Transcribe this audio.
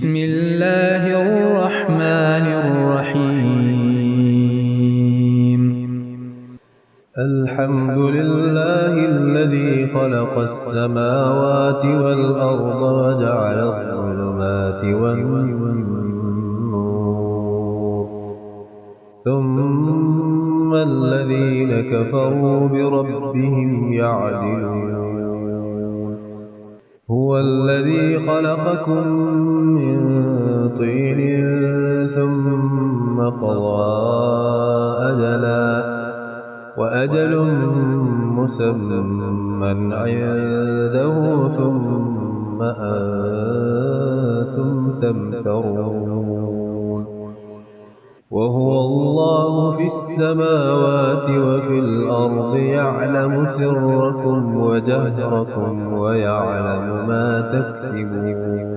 بسم الله الرحمن الرحيم. الحمد لله الذي خلق السماوات والأرض وجعل الظلمات والنور، ثم الذين كفروا بربهم يعدلون. هو الذي خلقكم من طين ثم قضى أجلا، وأجل مسمى عنده، ثم أنتم تمترون. وهو الله في السماوات وفي الأرض، يعلم سركم وجهركم ويعلم ما تكسبون.